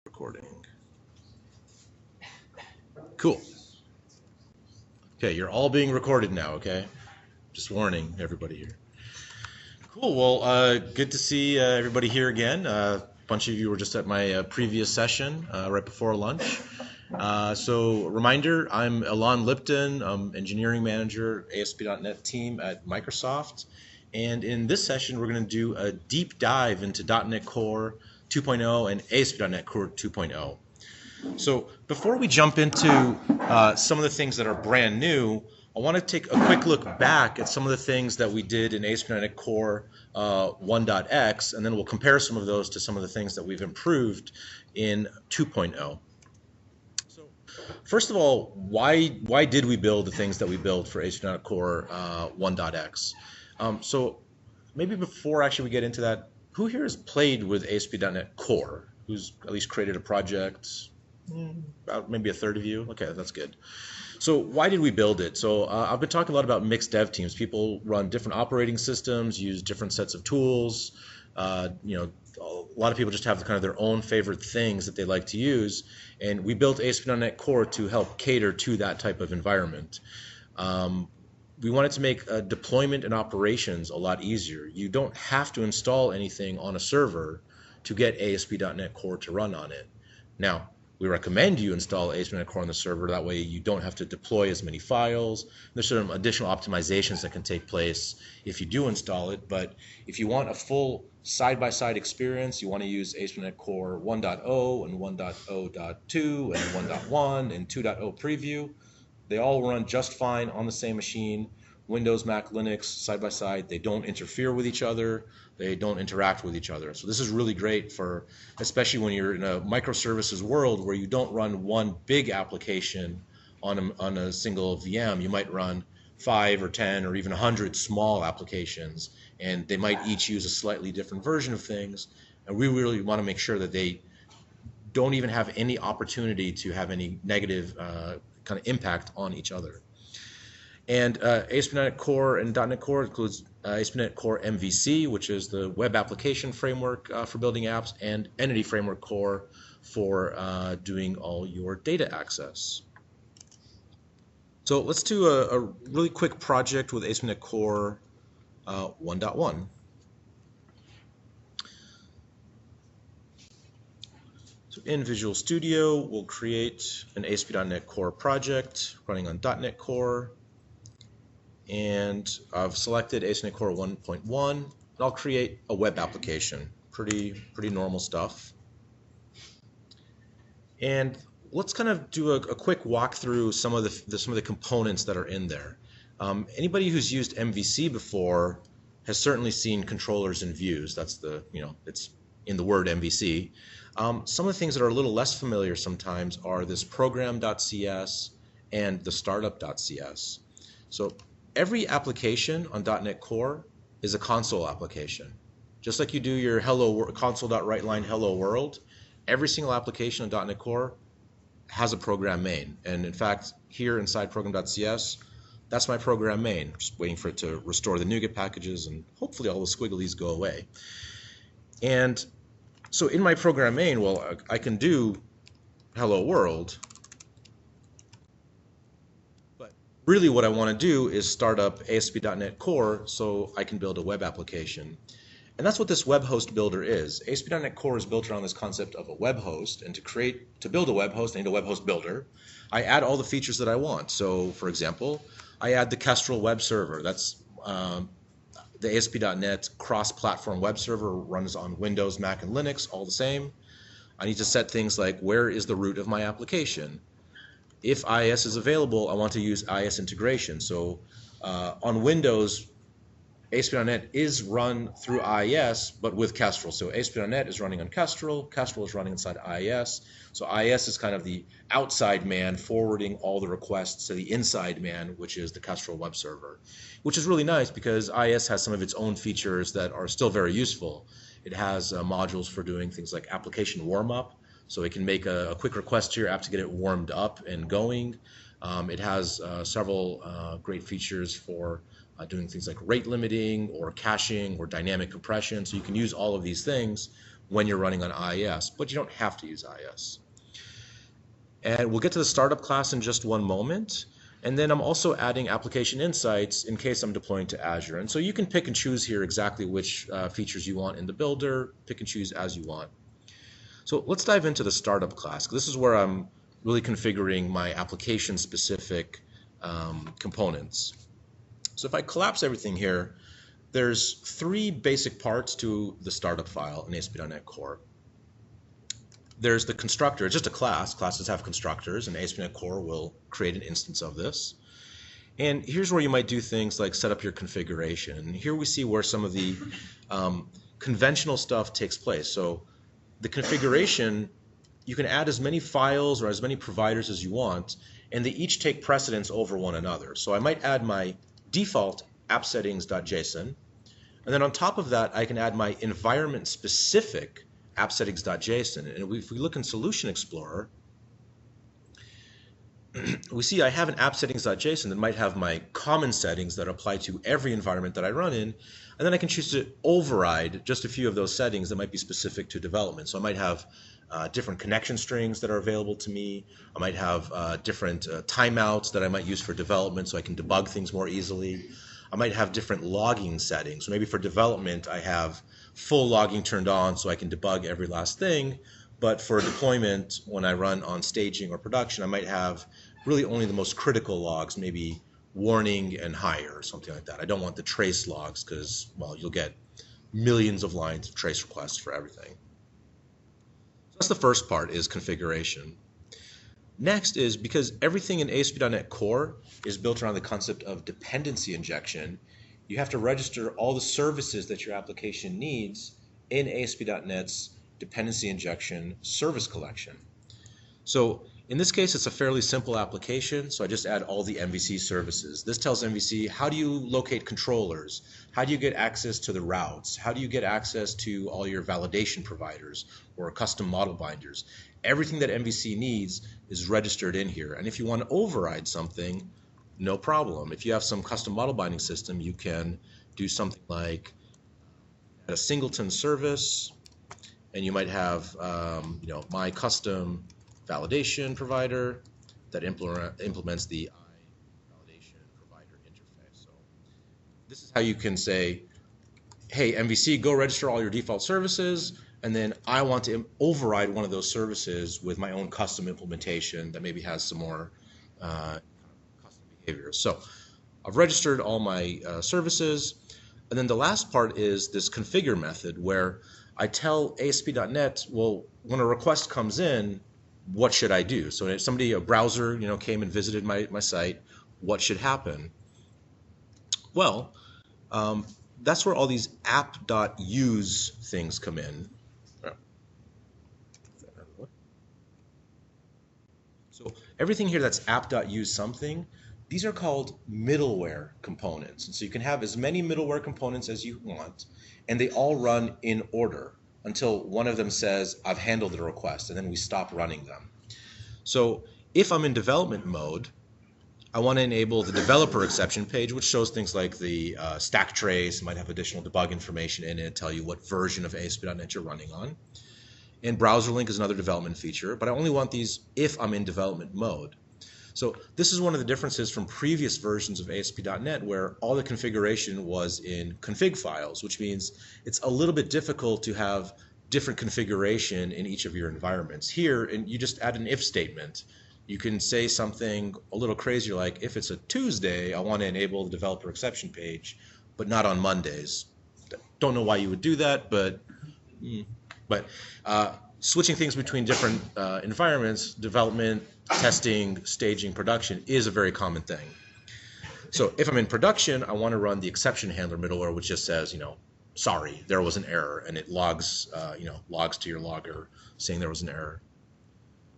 Recording. Cool. Okay, you're all being recorded now, okay? Just warning everybody here. Cool. Well, good to see everybody here again. A bunch of you were just at my previous session right before lunch. So, reminder, I'm Alon Lipton. I'm engineering manager, ASP.NET team at Microsoft. And in this session, we're going to do a deep dive into .NET Core 2.0 and ASP.NET Core 2.0. So before we jump into some of the things that are brand new, I want to take a quick look back at some of the things that we did in ASP.NET Core 1.x, and then we'll compare some of those to some of the things that we've improved in 2.0. So first of all, why did we build the things that we built for ASP.NET Core 1.x? So maybe before actually we get into that, who here has played with ASP.NET Core? Who's at least created a project? About maybe a third of you. Okay, that's good. So why did we build it? So I've been talking a lot about mixed dev teams. People run different operating systems, use different sets of tools. A lot of people just have kind of their own favorite things that they like to use. And we built ASP.NET Core to help cater to that type of environment. We wanted to make deployment and operations a lot easier. You don't have to install anything on a server to get ASP.NET Core to run on it. Now, we recommend you install ASP.NET Core on the server. That way you don't have to deploy as many files. There's some additional optimizations that can take place if you do install it. But if you want a full side-by-side experience, you want to use ASP.NET Core 1.0 and 1.0.2 and 1.1 and 2.0 preview. They all run just fine on the same machine. Windows, Mac, Linux, side by side. They don't interfere with each other. They don't interact with each other. So this is really great for, especially when you're in a microservices world where you don't run one big application on a single VM. You might run 5 or 10 or even 100 small applications, and they might each use a slightly different version of things. And we really want to make sure that they don't even have any opportunity to have any negative kind of impact on each other. And ASP.NET Core and .NET Core includes ASP.NET Core MVC, which is the web application framework for building apps, and Entity Framework Core for doing all your data access. So let's do a really quick project with ASP.NET Core 1.1. So in Visual Studio, we'll create an ASP.NET Core project running on .NET Core. And I've selected ASP.NET Core 1.1, and I'll create a web application. Pretty normal stuff. And let's kind of do a quick walk through some of the components that are in there. Anybody who's used MVC before has certainly seen controllers and views. That's it's in the word MVC. Some of the things that are a little less familiar sometimes are this program.cs and the startup.cs. So every application on .NET Core is a console application. Just like you do your console.writeline hello world, every single application on .NET Core has a program main. And in fact, here inside program.cs, that's my program main. Just waiting for it to restore the NuGet packages, and hopefully all the squigglies go away. And so in my program main, well, I can do hello world. Really what I want to do is start up ASP.NET Core so I can build a web application. And that's what this web host builder is. ASP.NET Core is built around this concept of a web host, and to build a web host, I need a web host builder. I add all the features that I want. So for example, I add the Kestrel web server. That's the ASP.NET cross-platform web server, runs on Windows, Mac, and Linux, all the same. I need to set things like, where is the root of my application? If IIS is available, I want to use IIS integration. So on Windows, ASP.NET is run through IIS, but with Kestrel. So ASP.NET is running on Kestrel. Kestrel is running inside IIS. So IIS is kind of the outside man forwarding all the requests to the inside man, which is the Kestrel web server, which is really nice because IIS has some of its own features that are still very useful. It has modules for doing things like application warm-up. So it can make a quick request to your app to get it warmed up and going. It has several great features for doing things like rate limiting or caching or dynamic compression. So you can use all of these things when you're running on IIS, but you don't have to use IIS. And we'll get to the startup class in just one moment. And then I'm also adding application insights in case I'm deploying to Azure. And so you can pick and choose here exactly which features you want in the builder, pick and choose as you want. So let's dive into the startup class. This is where I'm really configuring my application-specific components. So if I collapse everything here, there's three basic parts to the startup file in ASP.NET Core. There's the constructor. It's just a class. Classes have constructors, and ASP.NET Core will create an instance of this. And here's where you might do things like set up your configuration. And here we see where some of the conventional stuff takes place. So the configuration, you can add as many files or as many providers as you want, and they each take precedence over one another. So I might add my default appsettings.json, and then on top of that, I can add my environment-specific appsettings.json. And if we look in Solution Explorer, we see I have an appsettings.json that might have my common settings that apply to every environment that I run in, and then I can choose to override just a few of those settings that might be specific to development. So I might have different connection strings that are available to me. I might have different timeouts that I might use for development so I can debug things more easily. I might have different logging settings. So maybe for development, I have full logging turned on so I can debug every last thing. But for deployment, when I run on staging or production, I might have really only the most critical logs, maybe warning and higher or something like that. I don't want the trace logs because, well, you'll get millions of lines of trace requests for everything. So that's the first part, is configuration. Next is, because everything in ASP.NET Core is built around the concept of dependency injection, you have to register all the services that your application needs in ASP.NET's dependency injection service collection. So in this case, it's a fairly simple application, so I just add all the MVC services. This tells MVC, how do you locate controllers? How do you get access to the routes? How do you get access to all your validation providers or custom model binders? Everything that MVC needs is registered in here. And if you want to override something, no problem. If you have some custom model binding system, you can do something like a singleton service, and you might have my custom validation provider that implements the validation provider interface. So this is how you can say, hey, MVC, go register all your default services, and then I want to override one of those services with my own custom implementation that maybe has some more custom behaviors. So I've registered all my services, and then the last part is this configure method where I tell ASP.NET, well, when a request comes in, what should I do? So if somebody, a browser, came and visited my site, what should happen? Well, that's where all these app.use things come in. So everything here that's app.use something, these are called middleware components. And so you can have as many middleware components as you want, and they all run in order until one of them says, I've handled the request, and then we stop running them. So if I'm in development mode, I want to enable the developer exception page, which shows things like the stack trace, might have additional debug information in it, tell you what version of ASP.NET you're running on. And browser link is another development feature, but I only want these if I'm in development mode. So this is one of the differences from previous versions of ASP.NET where all the configuration was in config files, which means it's a little bit difficult to have different configuration in each of your environments. Here, and you just add an if statement. You can say something a little crazier like, if it's a Tuesday, I want to enable the developer exception page, but not on Mondays. Don't know why you would do that, but switching things between different environments, development, testing, staging, production is a very common thing. So if I'm in production, I want to run the exception handler middleware, which just says, sorry, there was an error, and it logs, logs to your logger saying there was an error.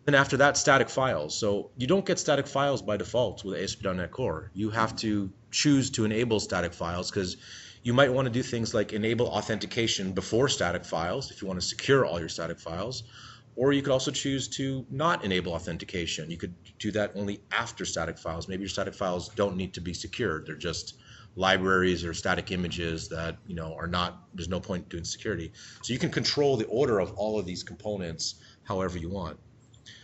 And after that, static files. So you don't get static files by default with ASP.NET Core. You have to choose to enable static files because you might want to do things like enable authentication before static files if you want to secure all your static files. Or you could also choose to not enable authentication. You could do that only after static files. Maybe your static files don't need to be secured. They're just libraries or static images that are not, there's no point doing security. So you can control the order of all of these components however you want.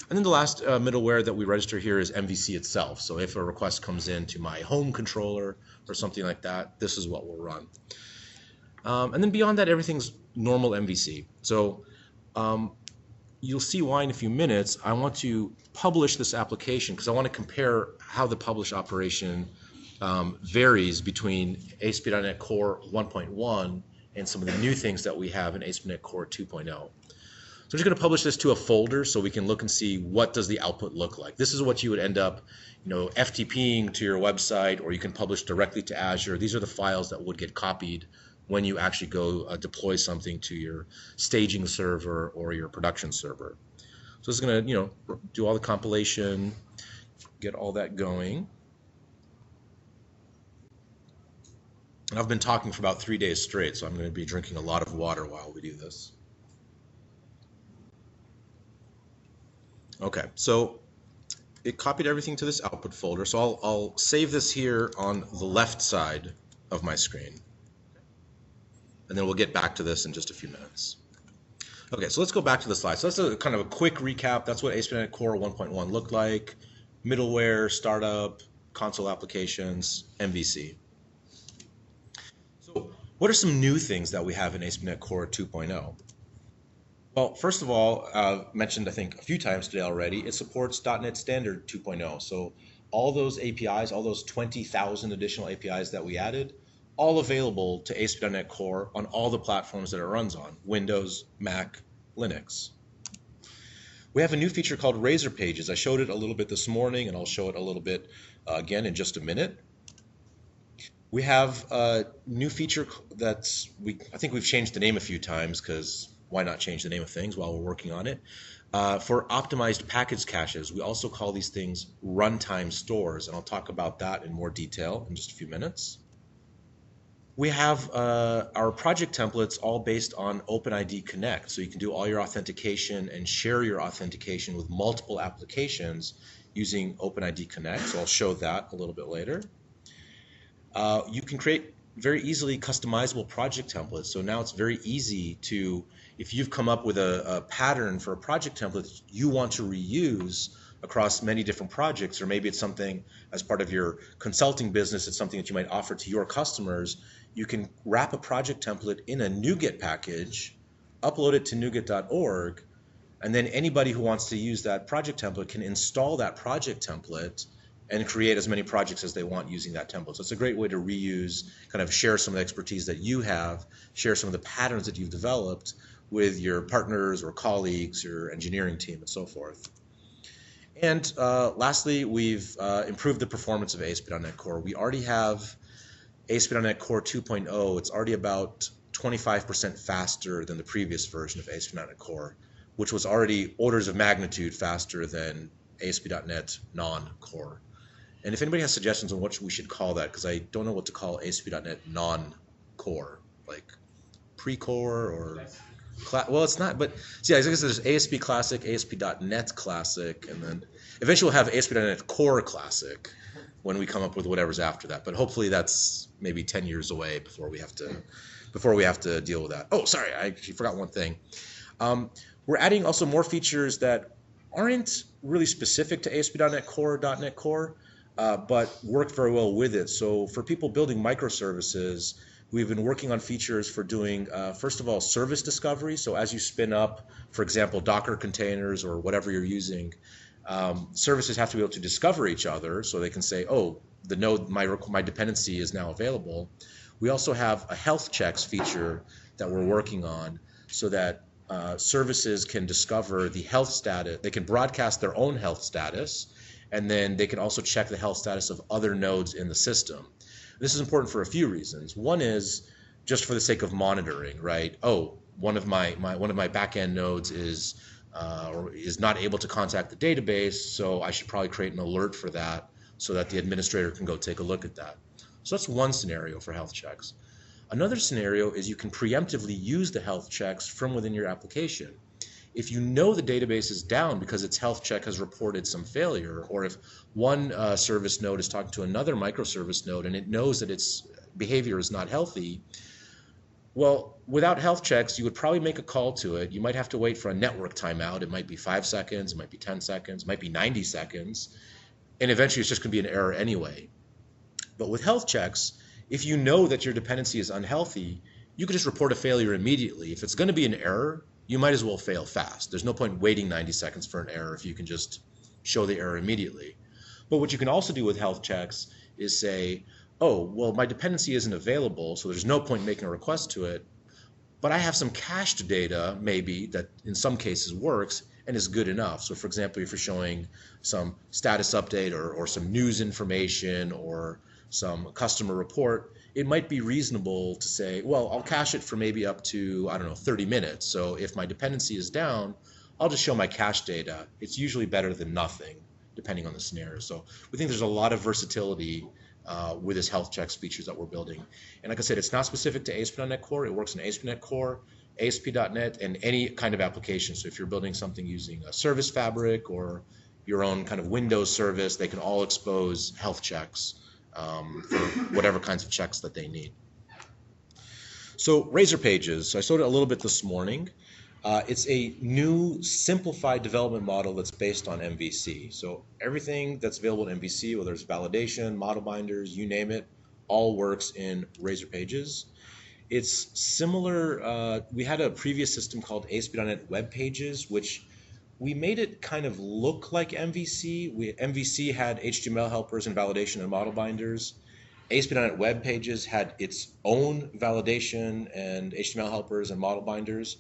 And then the last middleware that we register here is MVC itself. So if a request comes in to my home controller or something like that, this is what will run. And then beyond that, everything's normal MVC. So you'll see why in a few minutes. I want to publish this application because I want to compare how the publish operation varies between ASP.NET Core 1.1 and some of the new things that we have in ASP.NET Core 2.0. So I'm just going to publish this to a folder so we can look and see what does the output look like. This is what you would end up, FTPing to your website, or you can publish directly to Azure. These are the files that would get copied when you actually go deploy something to your staging server or your production server. So this is going to, do all the compilation, get all that going. And I've been talking for about 3 days straight, so I'm going to be drinking a lot of water while we do this. Okay, so it copied everything to this output folder, so I'll save this here on the left side of my screen. And then we'll get back to this in just a few minutes. Okay, so let's go back to the slide. So that's a kind of a quick recap. That's what ASP.NET Core 1.1 looked like. Middleware, startup, console applications, MVC. So what are some new things that we have in ASP.NET Core 2.0? Well, first of all, mentioned I think a few times today already, it supports .NET Standard 2.0. So all those APIs, all those 20,000 additional APIs that we added, all available to ASP.NET Core on all the platforms that it runs on, Windows, Mac, Linux. We have a new feature called Razor Pages. I showed it a little bit this morning, and I'll show it a little bit again in just a minute. We have a new feature that's, I think we've changed the name a few times because why not change the name of things while we're working on it? For optimized package caches, we also call these things runtime stores, and I'll talk about that in more detail in just a few minutes. We have our project templates all based on OpenID Connect, so you can do all your authentication and share your authentication with multiple applications using OpenID Connect, so I'll show that a little bit later. You can create very easily customizable project templates, so now it's very easy to, if you've come up with a pattern for a project template you want to reuse across many different projects, or maybe it's something as part of your consulting business, it's something that you might offer to your customers, you can wrap a project template in a NuGet package, upload it to NuGet.org, and then anybody who wants to use that project template can install that project template and create as many projects as they want using that template. So it's a great way to reuse, kind of share some of the expertise that you have, share some of the patterns that you've developed with your partners or colleagues, your engineering team, and so forth. And lastly, we've improved the performance of ASP.NET Core. We already have ASP.NET Core 2.0. It's already about 25% faster than the previous version of ASP.NET Core, which was already orders of magnitude faster than ASP.NET non-core. And if anybody has suggestions on what we should call that, because I don't know what to call ASP.NET non-core, like pre-core or... Well, it's not, but see, I guess there's ASP Classic, ASP.NET Classic, and then eventually we'll have ASP.NET Core Classic when we come up with whatever's after that. But hopefully that's maybe 10 years away before we have to deal with that. Oh, sorry, I actually forgot one thing. We're adding also more features that aren't really specific to ASP.NET Core or .NET Core, but work very well with it. So for people building microservices, we've been working on features for doing, first of all, service discovery. So as you spin up, for example, Docker containers or whatever you're using, services have to be able to discover each other so they can say, oh, the node, my dependency is now available. We also have a health checks feature that we're working on so that services can discover the health status. They can broadcast their own health status, and then they can also check the health status of other nodes in the system. This is important for a few reasons. One is just for the sake of monitoring, right? Oh, one of my backend nodes is not able to contact the database, so I should probably create an alert for that so that the administrator can go take a look at that. So that's one scenario for health checks. Another scenario is you can preemptively use the health checks from within your application. if you know the database is down because its health check has reported some failure, or if one service node is talking to another microservice node and it knows that its behavior is not healthy, well, without health checks, you would probably make a call to it. You might have to wait for a network timeout. It might be 5 seconds, it might be 10 seconds, it might be 90 seconds, and eventually it's just going to be an error anyway. But with health checks, if you know that your dependency is unhealthy, you can just report a failure immediately. If it's going to be an error, you might as well fail fast. There's no point waiting 90 seconds for an error if you can just show the error immediately. But what you can also do with health checks is say, oh, well, my dependency isn't available, so there's no point making a request to it, but I have some cached data, maybe, that in some cases works and is good enough. So for example, if you're showing some status update or some news information or some customer report, it might be reasonable to say, well, I'll cache it for maybe up to, I don't know, 30 minutes. So if my dependency is down, I'll just show my cache data. It's usually better than nothing, depending on the scenario. So we think there's a lot of versatility with this health checks features that we're building. And like I said, it's not specific to ASP.NET Core. It works in ASP.NET Core, ASP.NET, and any kind of application. So if you're building something using a service fabric or your own kind of Windows service, they can all expose health checks for whatever kinds of checks that they need. So Razor Pages, so I showed it a little bit this morning. It's a new simplified development model that's based on MVC. So everything that's available in MVC, whether it's validation, model binders, you name it, all works in Razor Pages. It's similar, we had a previous system called ASP.NET Web Pages, which we made it kind of look like MVC. MVC had HTML helpers and validation and model binders. ASP.NET Web Pages had its own validation and HTML helpers and model binders,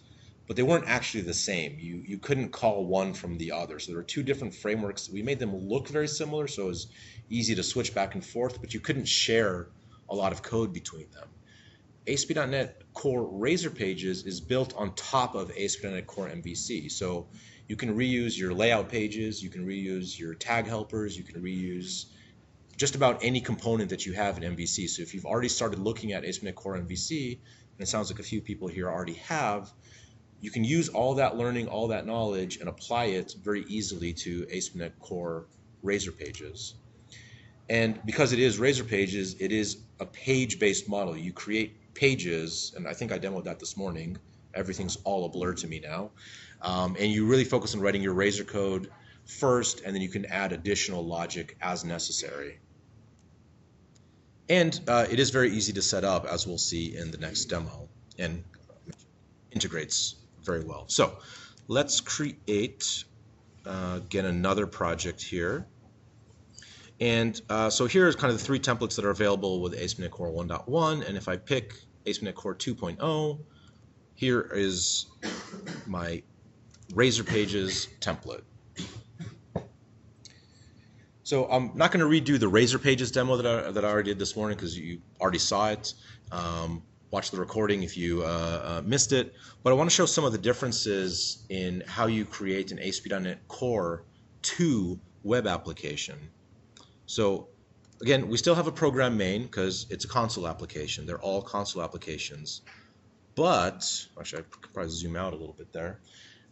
but they weren't actually the same. You couldn't call one from the other. So there were two different frameworks. We made them look very similar, so it was easy to switch back and forth, but you couldn't share a lot of code between them. ASP.NET Core Razor Pages is built on top of ASP.NET Core MVC. So you can reuse your layout pages, you can reuse your tag helpers, you can reuse just about any component that you have in MVC. So if you've already started looking at ASP.NET Core MVC, and it sounds like a few people here already have, you can use all that learning, all that knowledge, and apply it very easily to ASP.NET Core Razor Pages. And because it is Razor Pages, it is a page-based model. You create pages, and I think I demoed that this morning. Everything's all a blur to me now. And you really focus on writing your Razor code first, and then you can add additional logic as necessary. And it is very easy to set up, as we'll see in the next demo, and integrates very well. So let's create, get another project here. And so here's kind of the 3 templates that are available with ASP.NET Core 1.1. And if I pick ASP.NET Core 2.0, here is my Razor Pages template. So I'm not going to redo the Razor Pages demo that I already did this morning because you already saw it. Watch the recording if you missed it. But I want to show some of the differences in how you create an ASP.NET Core 2 web application. So again, we still have a program main because it's a console application. They're all console applications. But, actually I could probably zoom out a little bit there.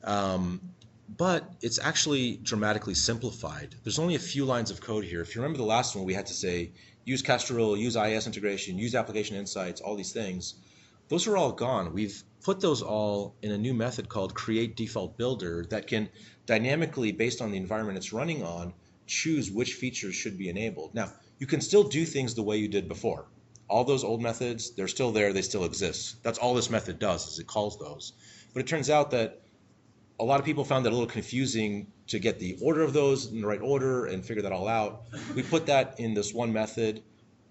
But it's actually dramatically simplified. There's only a few lines of code here. If you remember the last one, we had to say, use Kestrel, use IIS integration, use application insights, all these things. Those are all gone. We've put those all in a new method called create default builder that can dynamically, based on the environment it's running on, choose which features should be enabled. Now, you can still do things the way you did before. All those old methods, they're still there, they still exist. That's all this method does, is it calls those. But it turns out that a lot of people found that a little confusing to get the order of those in the right order and figure that all out. We put that in this one method,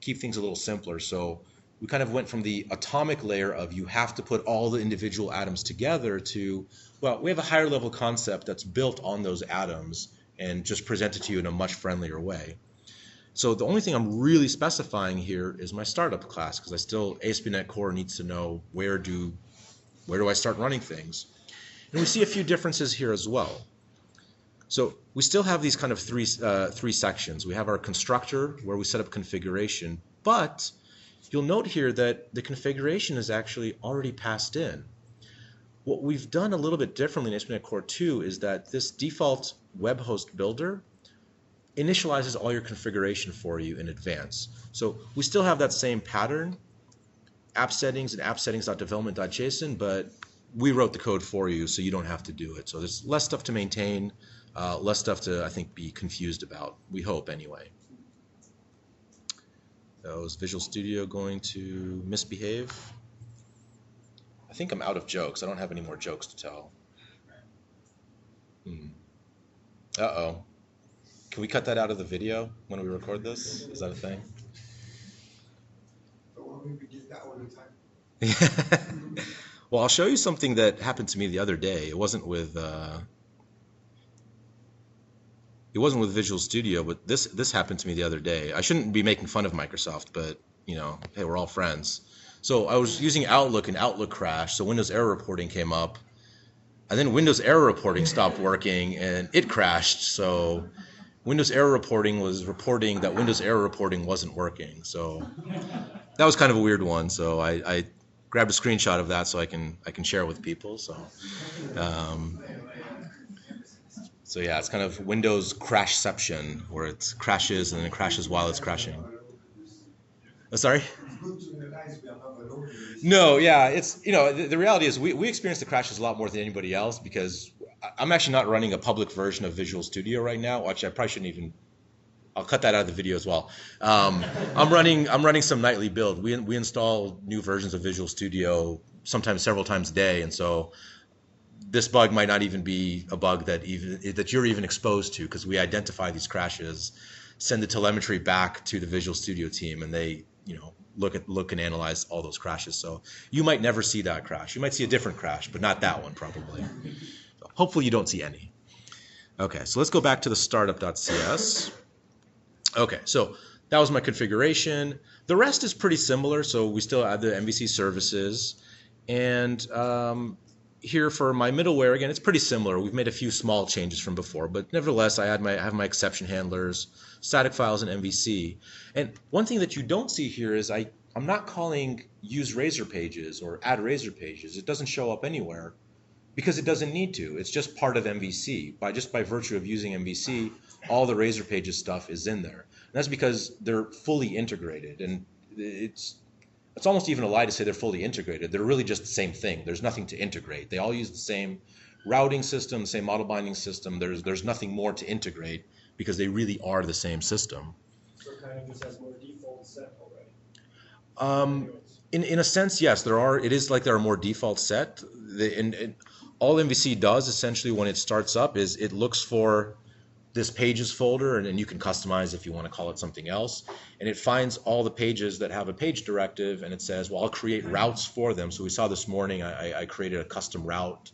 keep things a little simpler. So we kind of went from the atomic layer of you have to put all the individual atoms together to, well, we have a higher level concept that's built on those atoms and just presented to you in a much friendlier way. So the only thing I'm really specifying here is my startup class, because I still, ASP.NET Core needs to know where do I start running things. And we see a few differences here as well. So we still have these kind of three sections. We have our constructor where we set up configuration, but you'll note here that the configuration is actually already passed in. What we've done a little bit differently in ASP.NET Core 2 is that this default web host builder initializes all your configuration for you in advance. So we still have that same pattern, app settings and app settings.development.json, but we wrote the code for you so you don't have to do it. So there's less stuff to maintain, less stuff to, I think, be confused about. We hope, anyway. So is Visual Studio going to misbehave? I think I'm out of jokes. I don't have any more jokes to tell. Uh-oh. Can we cut that out of the video when we record this? Is that a thing? Well, I'll show you something that happened to me the other day. It wasn't with Visual Studio, but this happened to me the other day. I shouldn't be making fun of Microsoft, but you know, hey, we're all friends. So I was using Outlook and Outlook crashed, so Windows error reporting came up, and then Windows error reporting stopped working and it crashed. So Windows error reporting was reporting that Windows error reporting wasn't working. So that was kind of a weird one. So I grabbed a screenshot of that so I can share it with people. So so yeah, it's kind of Windows crashception, where it crashes and then it crashes while it's crashing. Oh, sorry? No, yeah, it's, you know, the reality is we experience the crashes a lot more than anybody else because I'm actually not running a public version of Visual Studio right now. Actually, I probably shouldn't even. I'll cut that out of the video as well. I'm running some nightly build. We install new versions of Visual Studio sometimes several times a day, and so this bug might not even be a bug that you're even exposed to, because we identify these crashes, send the telemetry back to the Visual Studio team, and they, you know, look and analyze all those crashes. So you might never see that crash. You might see a different crash, but not that one probably. So hopefully you don't see any. Okay, so let's go back to the startup.cs. Okay, so that was my configuration. The rest is pretty similar. So we still add the MVC services, and here for my middleware, again, it's pretty similar. We've made a few small changes from before, but nevertheless, I have my exception handlers, static files, and MVC. And one thing that you don't see here is I'm not calling use Razor pages or add Razor pages. It doesn't show up anywhere because it doesn't need to. It's just part of MVC. By virtue of using MVC, all the Razor pages stuff is in there. And that's because they're fully integrated, and it's almost even a lie to say they're fully integrated. They're really just the same thing. There's nothing to integrate. They all use the same routing system, the same model binding system. There's nothing more to integrate because they really are the same system. So it kind of just has more default set already. In a sense, yes, there are. It is like there are more default set. And all MVC does essentially when it starts up is it looks for this pages folder, and then you can customize if you want to call it something else, and it finds all the pages that have a page directive, and it says, well, I'll create routes for them. So we saw this morning I created a custom route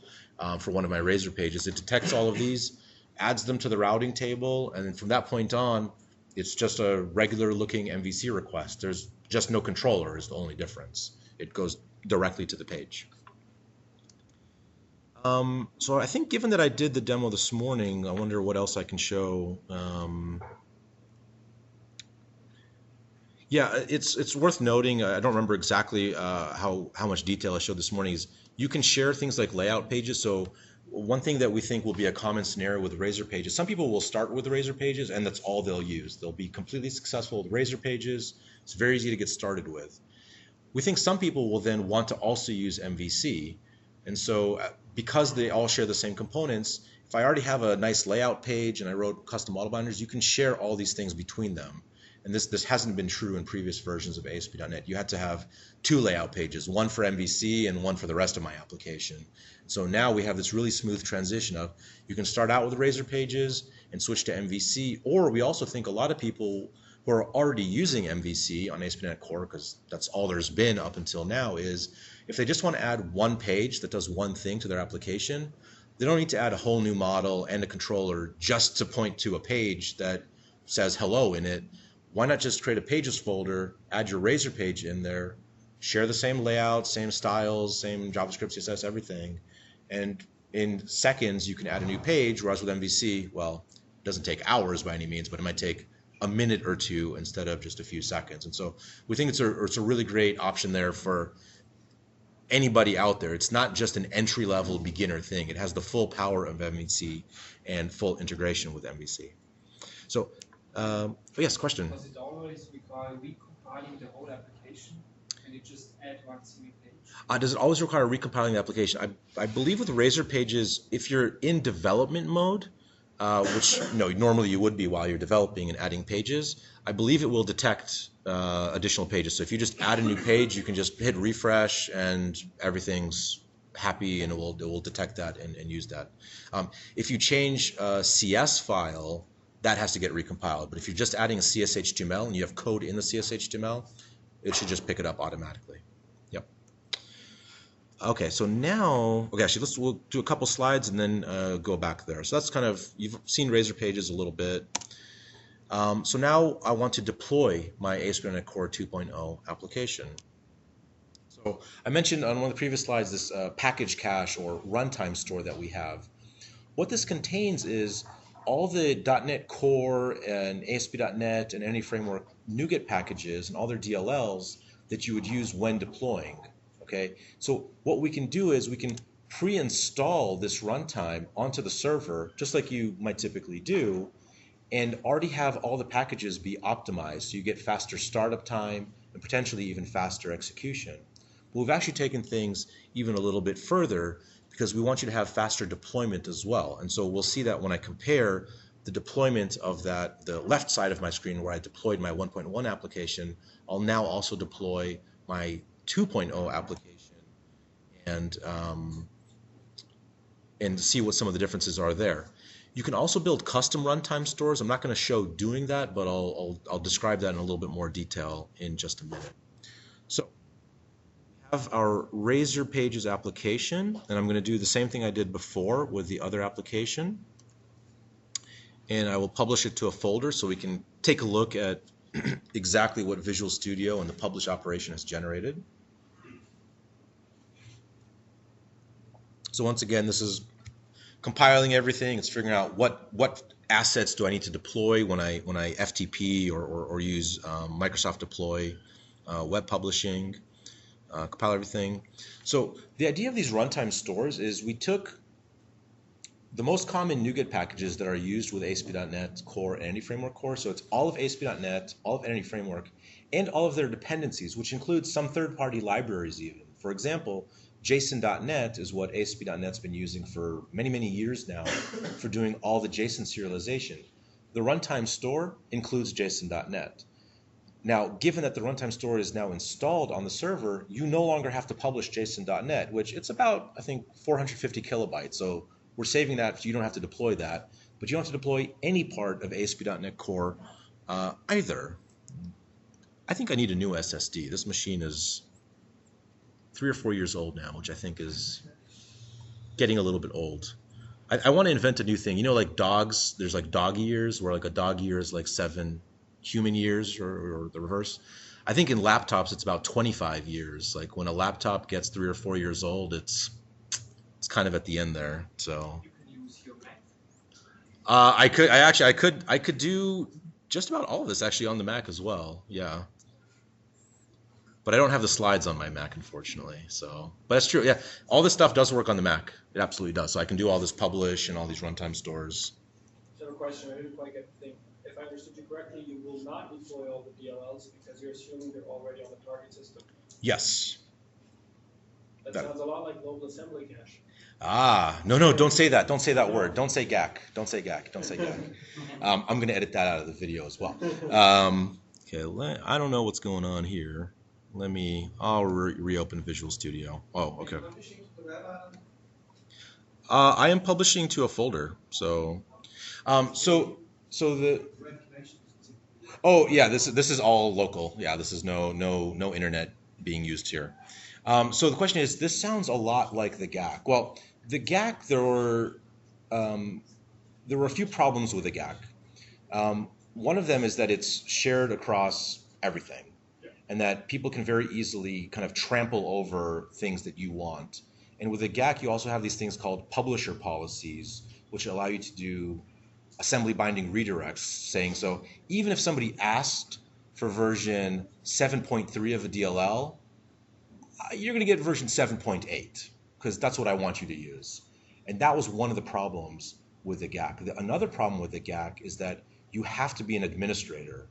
for one of my Razor pages. It detects all of these, adds them to the routing table, and then from that point on, it's just a regular looking MVC request. There's just no controller is the only difference. It goes directly to the page. So I think given that I did the demo this morning, I wonder what else I can show. Yeah, it's worth noting, I don't remember exactly how much detail I showed this morning, is you can share things like layout pages. So one thing that we think will be a common scenario with Razor pages, some people will start with Razor pages and that's all they'll use. They'll be completely successful with Razor pages. It's very easy to get started with. We think some people will then want to also use MVC. And so because they all share the same components, if I already have a nice layout page and I wrote custom model binders, you can share all these things between them. And this hasn't been true in previous versions of ASP.NET. You had to have two layout pages, one for MVC and one for the rest of my application. So now we have this really smooth transition of you can start out with Razor pages and switch to MVC, or we also think a lot of people who are already using MVC on ASP.NET Core, because that's all there's been up until now, is if they just want to add one page that does one thing to their application, they don't need to add a whole new model and a controller just to point to a page that says hello in it. Why not just create a pages folder, add your Razor page in there, share the same layout, same styles, same JavaScript, CSS, everything, and in seconds you can add a new page, whereas with MVC, well, it doesn't take hours by any means, but it might take a minute or two instead of just a few seconds. And so we think it's a really great option there for anybody out there. It's not just an entry-level beginner thing. It has the full power of MVC and full integration with MVC. So, yes, question. Does it always require recompiling the whole application, and it just add one single page? Does it always require recompiling the application? I believe with Razor Pages, if you're in development mode, which normally you would be while you're developing and adding pages, I believe it will detect additional pages. So if you just add a new page, you can just hit refresh and everything's happy, and it will detect that and use that. If you change a CS file, that has to get recompiled. But if you're just adding a CSHTML and you have code in the CSHTML, it should just pick it up automatically. Yep. Okay, so now, actually, we'll do a couple slides and then go back there. So that's kind of, you've seen Razor Pages a little bit. So now I want to deploy my ASP.NET Core 2.0 application. So I mentioned on one of the previous slides this package cache or runtime store that we have. What this contains is all the .NET Core and ASP.NET and any framework NuGet packages and all their DLLs that you would use when deploying. Okay, so what we can do is we can pre-install this runtime onto the server, just like you might typically do, and already have all the packages be optimized so you get faster startup time and potentially even faster execution. But we've actually taken things even a little bit further because we want you to have faster deployment as well. And so we'll see that when I compare the deployment of that, the left side of my screen where I deployed my 1.1 application, I'll now also deploy my 2.0 application and see what some of the differences are there. You can also build custom runtime stores. I'm not going to show doing that, but I'll describe that in a little bit more detail in just a minute. So we have our Razor Pages application, and I'm going to do the same thing I did before with the other application. And I will publish it to a folder so we can take a look at exactly what Visual Studio and the publish operation has generated. So once again, this is compiling everything. It's figuring out what assets do I need to deploy when I FTP or use Microsoft Deploy, web publishing, compile everything. So the idea of these runtime stores is we took the most common NuGet packages that are used with ASP.NET Core and Entity Framework Core. So it's all of ASP.NET, all of Entity Framework, and all of their dependencies, which includes some third-party libraries even. For example, JSON.NET is what ASP.NET's been using for many, many years now for doing all the JSON serialization. The runtime store includes JSON.NET. Now, given that the runtime store is now installed on the server, you no longer have to publish JSON.NET, which it's about, I think, 450 kilobytes. So we're saving that so you don't have to deploy that. But you don't have to deploy any part of ASP.NET Core either. I think I need a new SSD. This machine is 3 or 4 years old now, which I think is getting a little bit old. I want to invent a new thing. You know, like dogs, there's like dog years, where like a dog year is like 7 human years or the reverse. I think in laptops it's about 25 years. Like when a laptop gets 3 or 4 years old, it's kind of at the end there. So You can use your Mac. I could do just about all of this actually on the Mac as well. Yeah. But I don't have the slides on my Mac, unfortunately. So, but that's true. Yeah, all this stuff does work on the Mac. It absolutely does. So I can do all this publish and all these runtime stores. So a question, I didn't quite get the thing. If I understood you correctly, you will not deploy all the DLLs because you're assuming they're already on the target system. Yes. That sounds a lot like global assembly cache. No, don't say that. Don't say that word. Don't say GAC. Don't say GAC. Don't say GAC. I'm going to edit that out of the video as well. Okay, I don't know what's going on here. I'll reopen Visual Studio. Oh, okay. I am publishing to a folder. So the. Oh yeah, this is all local. Yeah, this is no internet being used here. So the question is, this sounds a lot like the GAC. Well, the GAC, there were a few problems with the GAC. One of them is that it's shared across everything, and that people can very easily kind of trample over things that you want. And with the GAC, you also have these things called publisher policies, which allow you to do assembly binding redirects, saying so even if somebody asked for version 7.3 of a DLL, you're going to get version 7.8 because that's what I want you to use. And that was one of the problems with the GAC. Another problem with the GAC is that you have to be an administrator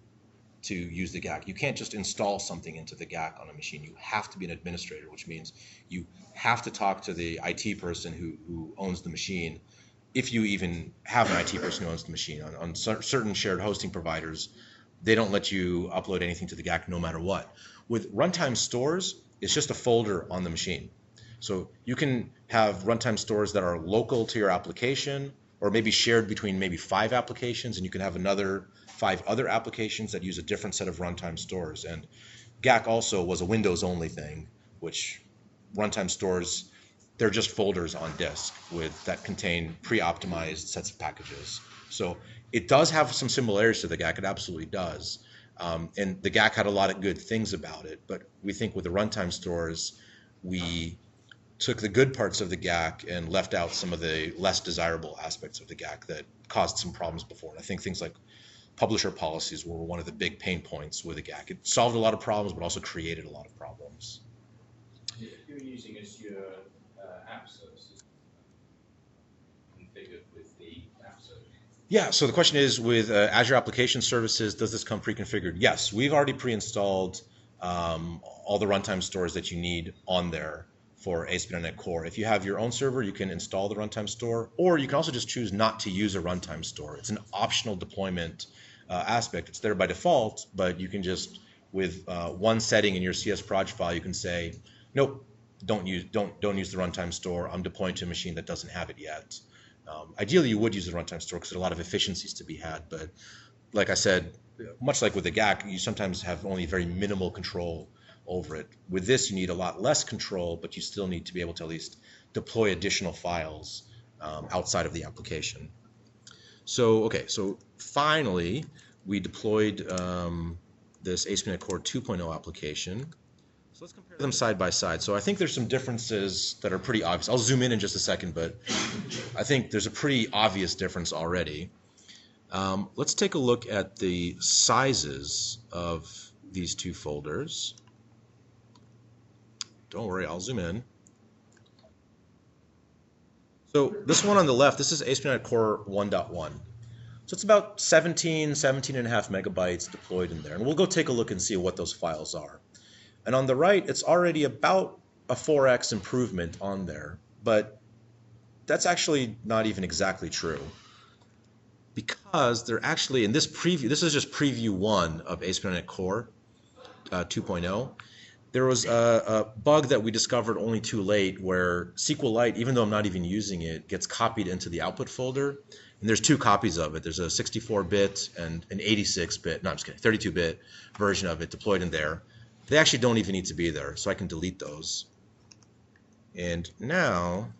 to use the GAC. You can't just install something into the GAC on a machine. You have to be an administrator, which means you have to talk to the IT person who owns the machine, if you even have an IT person who owns the machine. On certain shared hosting providers, they don't let you upload anything to the GAC no matter what. With runtime stores, it's just a folder on the machine. So you can have runtime stores that are local to your application, or maybe shared between maybe 5 applications, and you can have another 5 other applications that use a different set of runtime stores. And GAC also was a Windows-only thing, which runtime stores, they're just folders on disk that contain pre-optimized sets of packages. So it does have some similarities to the GAC, it absolutely does. And the GAC had a lot of good things about it, but we think with the runtime stores, we took the good parts of the GAC and left out some of the less desirable aspects of the GAC that caused some problems before. And I think things like publisher policies were one of the big pain points with the GAC. It solved a lot of problems, but also created a lot of problems. If you're using Azure app services configured with the app service. Yeah, so the question is, with Azure Application Services, does this come pre-configured? Yes, we've already pre-installed all the runtime stores that you need on there for ASP.NET Core. If you have your own server, you can install the runtime store, or you can also just choose not to use a runtime store. It's an optional deployment aspect. It's there by default, but you can just, with one setting in your CS project file, you can say, nope, don't use the runtime store. I'm deploying to a machine that doesn't have it yet. Ideally, you would use the runtime store because there's a lot of efficiencies to be had, but like I said, much like with the GAC, you sometimes have only very minimal control over it. With this, you need a lot less control, but you still need to be able to at least deploy additional files outside of the application. So, okay, so finally, we deployed this ASP.NET Core 2.0 application. So let's compare them side by side. So I think there's some differences that are pretty obvious. I'll zoom in just a second, but I think there's a pretty obvious difference already. Let's take a look at the sizes of these two folders. Don't worry, I'll zoom in. So this one on the left, this is ASP.NET Core 1.1. So it's about 17 and a half megabytes deployed in there. And we'll go take a look and see what those files are. And on the right, it's already about a 4x improvement on there. But that's actually not even exactly true, because they're actually, in this preview, this is just preview 1 of ASP.NET Core 2.0. There was a bug that we discovered only too late where SQLite, even though I'm not even using it, gets copied into the output folder. And there's 2 copies of it. There's a 64-bit and an 86-bit, no, I'm just kidding, 32-bit version of it deployed in there. They actually don't even need to be there, so I can delete those. And now,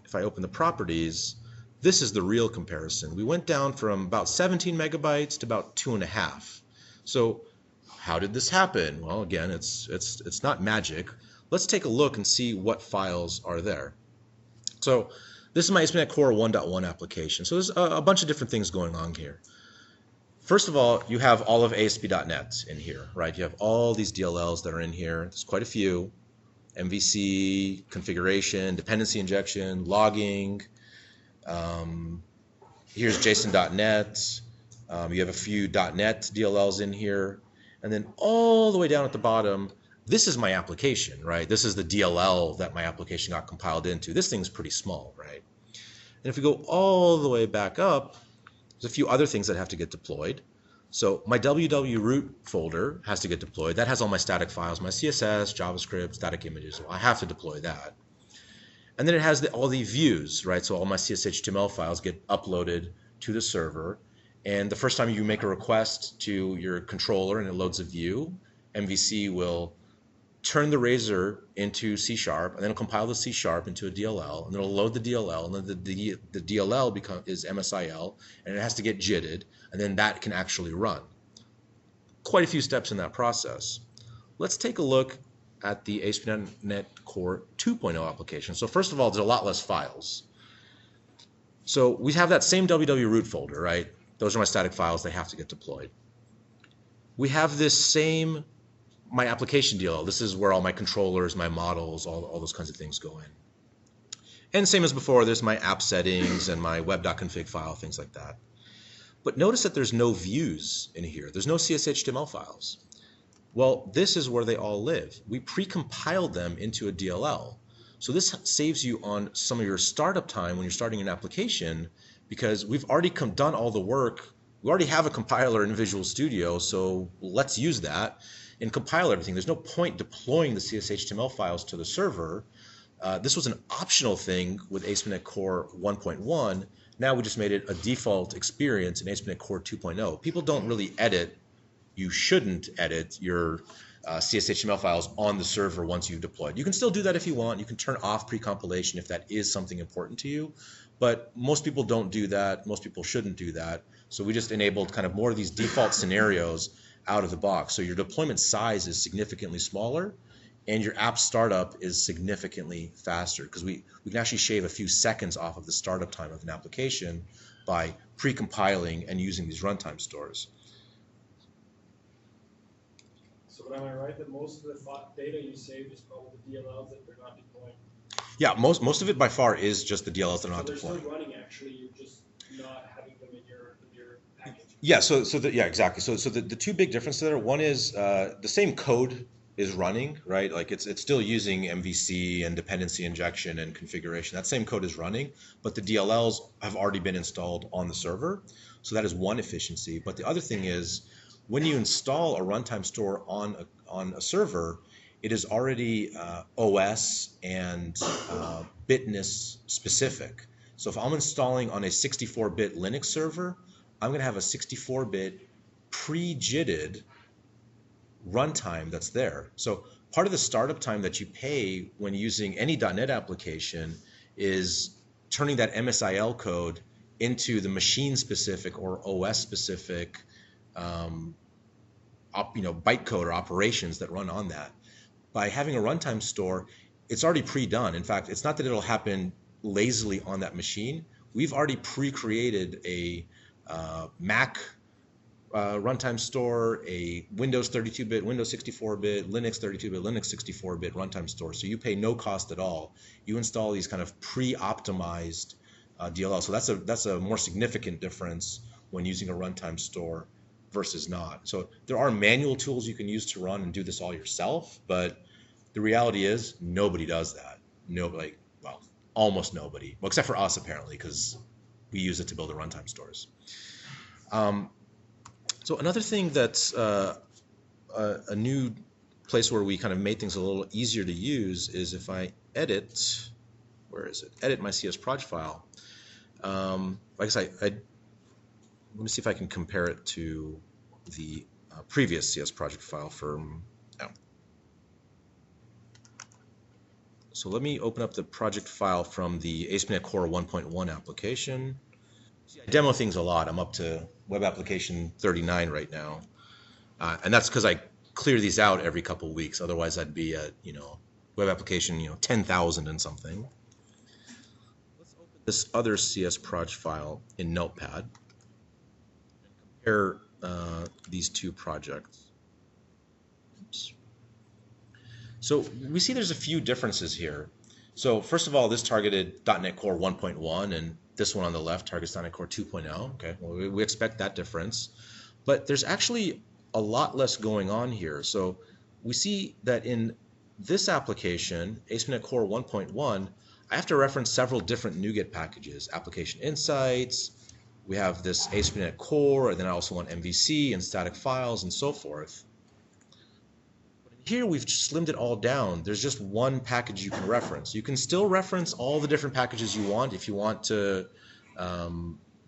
if I open the properties, this is the real comparison. We went down from about 17 megabytes to about 2.5. So how did this happen? Well, again, it's not magic. Let's take a look and see what files are there. So this is my ASP.NET Core 1.1 application. So there's a bunch of different things going on here. First of all, you have all of ASP.NET in here, right? You have all these DLLs that are in here. There's quite a few. MVC, configuration, dependency injection, logging. Here's JSON.NET. You have a few .NET DLLs in here. And then all the way down at the bottom, this is my application, right? This is the DLL that my application got compiled into. This thing's pretty small, right? And if we go all the way back up, there's a few other things that have to get deployed. So my www root folder has to get deployed. That has all my static files, my CSS, JavaScript, static images. Well, I have to deploy that. And then it has all the views, right? So all my CSS/HTML files get uploaded to the server. And the first time you make a request to your controller and it loads a view, MVC will turn the Razor into C#, and then it'll compile the C# into a DLL, and then it'll load the DLL, and then the DLL is MSIL, and it has to get JITted, and then that can actually run. Quite a few steps in that process. Let's take a look at the ASP.NET Core 2.0 application. So first of all, there's a lot less files. So we have that same www root folder, right? Those are my static files. They have to get deployed. We have this same my application DLL. This is where all my controllers, my models, all those kinds of things go in. And same as before, there's my app settings and my web.config file, things like that. But notice that there's no views in here. There's no CSHTML files. Well, this is where they all live. We pre-compiled them into a DLL. So this saves you on some of your startup time when you're starting an application, because we've already done all the work. We already have a compiler in Visual Studio, so let's use that and compile everything. There's no point deploying the CSHTML files to the server. This was an optional thing with ASP.NET Core 1.1. Now we just made it a default experience in ASP.NET Core 2.0. People don't really edit. You shouldn't edit your CSHTML files on the server once you've deployed. You can still do that if you want. You can turn off pre-compilation if that is something important to you. But most people don't do that. Most people shouldn't do that. So we just enabled kind of more of these default scenarios out of the box. So your deployment size is significantly smaller, and your app startup is significantly faster, because we can actually shave a few seconds off of the startup time of an application by pre-compiling and using these runtime stores. So am I right that most of the data you saved is probably the DLLs that you're not deploying? Yeah, most of it by far is just the DLLs that are not so deploying. They're still running, actually, you're just not having them in your package. Yeah, yeah, exactly. So the two big differences there, one is the same code is running, right? Like it's still using MVC and dependency injection and configuration. That same code is running, but the DLLs have already been installed on the server. So that is one efficiency. But the other thing is, when you install a runtime store on a server, it is already OS and bitness specific. So if I'm installing on a 64-bit Linux server, I'm going to have a 64-bit pre-JITted runtime that's there. So part of the startup time that you pay when using any .NET application is turning that MSIL code into the machine-specific or OS-specific bytecode or operations that run on that. By having a runtime store, it's already pre-done. In fact, it's not that it'll happen lazily on that machine. We've already pre-created a Mac runtime store, a Windows 32-bit, Windows 64-bit, Linux 32-bit, Linux 64-bit runtime store. So you pay no cost at all. You install these kind of pre-optimized DLL. So that's a more significant difference when using a runtime store versus not. So there are manual tools you can use to run and do this all yourself, but the reality is nobody does that. Nobody, well, almost nobody, well, except for us apparently, because we use it to build the runtime stores. So another thing that's a new place where we kind of made things a little easier to use is if I edit, where is it? Edit my CS project file. Like I said, let me see if I can compare it to the previous CS project file from now. So let me open up the project file from the ASP.NET Core 1.1 application. See, I demo things a lot. I'm up to web application 39 right now, and that's because I clear these out every couple of weeks. Otherwise, I'd be at web application 10,000 and something. Let's open this other CS project file in Notepad and compare these two projects. Oops. So we see there's a few differences here. So first of all, this targeted .NET Core 1.1, and this one on the left targets .NET Core 2.0. Okay, well, we expect that difference. But there's actually a lot less going on here. So we see that in this application, ASP.NET Core 1.1, I have to reference several different NuGet packages, application insights. We have this ASP.NET Core, and then I also want MVC and static files and so forth. Here we've slimmed it all down. There's just one package you can reference. You can still reference all the different packages you want if you want to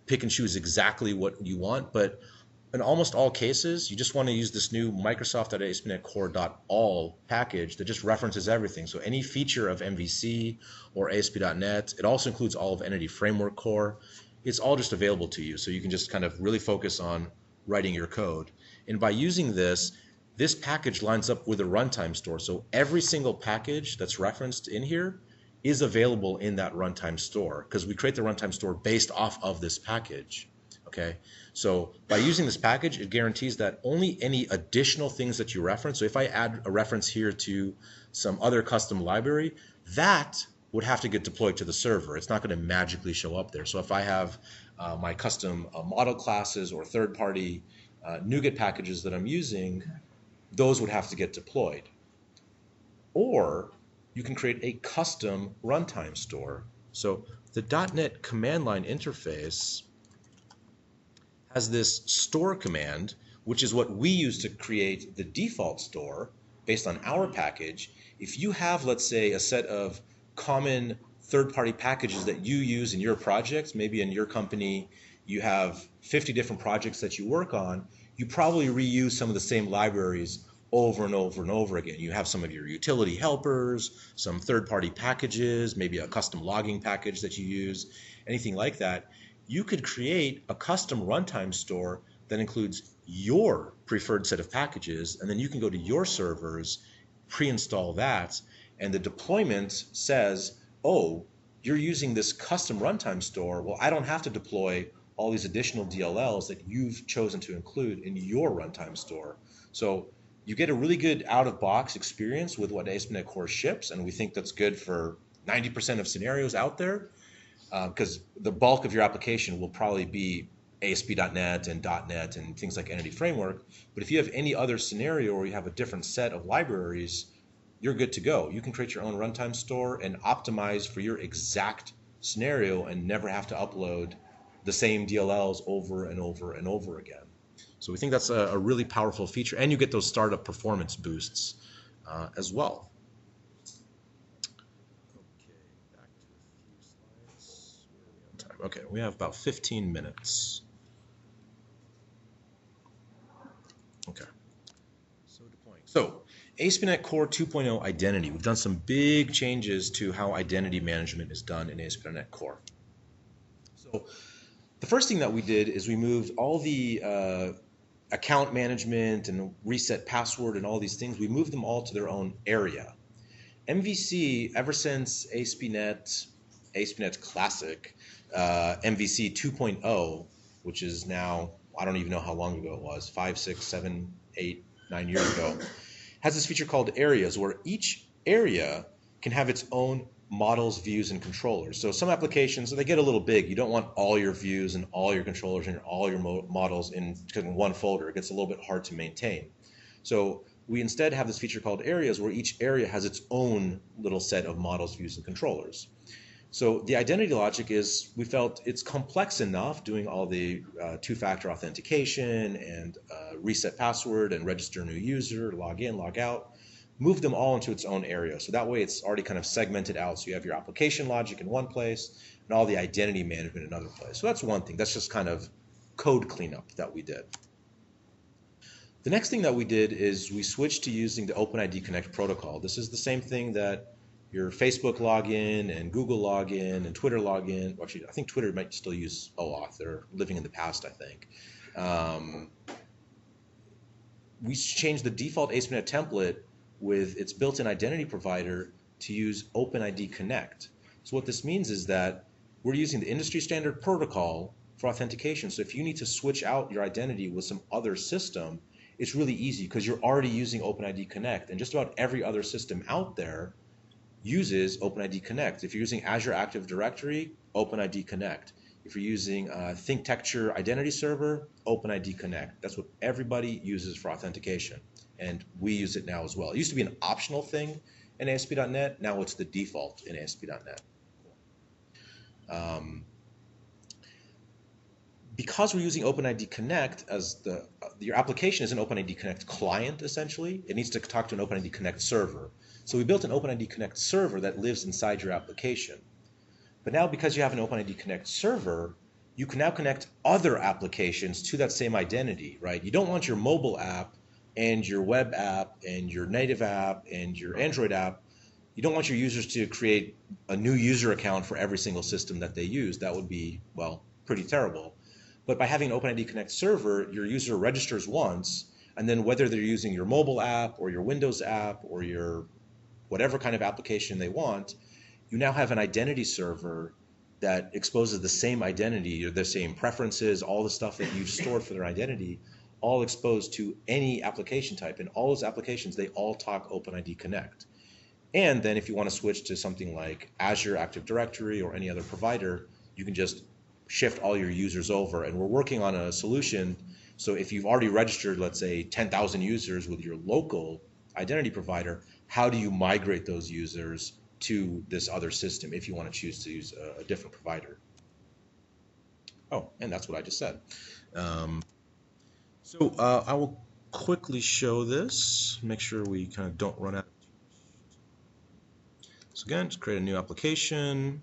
pick and choose exactly what you want, but in almost all cases, you just want to use this new Microsoft.ASP.NET Core.all package that just references everything. So any feature of MVC or ASP.NET, it also includes all of Entity Framework Core. It's all just available to you, so you can just kind of really focus on writing your code. And by using this package lines up with a runtime store. So every single package that's referenced in here is available in that runtime store, because we create the runtime store based off of this package. Okay, so by using this package, it guarantees that only any additional things that you reference, so if I add a reference here to some other custom library, that would have to get deployed to the server. It's not going to magically show up there. So if I have my custom model classes or third-party NuGet packages that I'm using, those would have to get deployed. Or you can create a custom runtime store. So the .NET command line interface has this store command, which is what we use to create the default store based on our package. If you have, let's say, a set of common third-party packages that you use in your projects, maybe in your company you have 50 different projects that you work on, you probably reuse some of the same libraries over and over and over again. You have some of your utility helpers, some third-party packages, maybe a custom logging package that you use, anything like that. You could create a custom runtime store that includes your preferred set of packages, and then you can go to your servers, pre-install that, and the deployment says, oh, you're using this custom runtime store. Well, I don't have to deploy all these additional DLLs that you've chosen to include in your runtime store. So you get a really good out-of-box experience with what ASP.NET Core ships, and we think that's good for 90% of scenarios out there, because the bulk of your application will probably be ASP.NET and .NET and things like Entity Framework. But if you have any other scenario where you have a different set of libraries, you're good to go. You can create your own runtime store and optimize for your exact scenario and never have to upload the same DLLs over and over and over again. So we think that's a really powerful feature, and you get those startup performance boosts as well. Okay, back to a few slides. Where are we on time? Okay, we have about 15 minutes. Okay, so deploying. So ASP.NET Core 2.0 identity. We've done some big changes to how identity management is done in ASP.NET Core. So the first thing that we did is we moved all the account management and reset password and all these things, we moved them all to their own area. MVC, ever since ASP.NET Classic, MVC 2.0, which is now, I don't even know how long ago it was, 5, 6, 7, 8, 9 years ago, has this feature called areas, where each area can have its own models, views, and controllers. So some applications, they get a little big. You don't want all your views and all your controllers and all your models in one folder. It gets a little bit hard to maintain. So we instead have this feature called areas, where each area has its own little set of models, views, and controllers. So the identity logic is, we felt it's complex enough doing all the two-factor authentication and reset password and register new user, log in, log out, move them all into its own area. So that way it's already kind of segmented out. So you have your application logic in one place and all the identity management in another place. So that's one thing. That's just kind of code cleanup that we did. The next thing that we did is we switched to using the OpenID Connect protocol. This is the same thing that your Facebook login and Google login and Twitter login. Well, actually, I think Twitter might still use OAuth. They're living in the past, I think. We changed the default ASP.NET template with its built-in identity provider to use OpenID Connect. So what this means is that we're using the industry standard protocol for authentication. So if you need to switch out your identity with some other system, it's really easy because you're already using OpenID Connect, and just about every other system out there uses OpenID Connect. If you're using Azure Active Directory, OpenID Connect. If you're using ThinkTexture Identity Server, OpenID Connect. That's what everybody uses for authentication, and we use it now as well. It used to be an optional thing in ASP.NET. Now it's the default in ASP.NET. Because we're using OpenID Connect as your application is an OpenID Connect client, essentially. It needs to talk to an OpenID Connect server. So we built an OpenID Connect server that lives inside your application. But now, because you have an OpenID Connect server, you can now connect other applications to that same identity, right? You don't want your mobile app and your web app and your native app and your Android app. You don't want your users to create a new user account for every single system that they use. That would be, well, pretty terrible. But by having an OpenID Connect server, your user registers once, and then whether they're using your mobile app or your Windows app or your whatever kind of application they want, you now have an identity server that exposes the same identity or the same preferences, all the stuff that you've stored for their identity, all exposed to any application type. And all those applications, they all talk OpenID Connect. And then if you want to switch to something like Azure Active Directory or any other provider, you can just shift all your users over. And we're working on a solution. So if you've already registered, let's say 10,000 users with your local identity provider, how do you migrate those users to this other system if you want to choose to use a different provider? Oh, and that's what I just said. So I will quickly show this, make sure we kind of don't run out. So again, just create a new application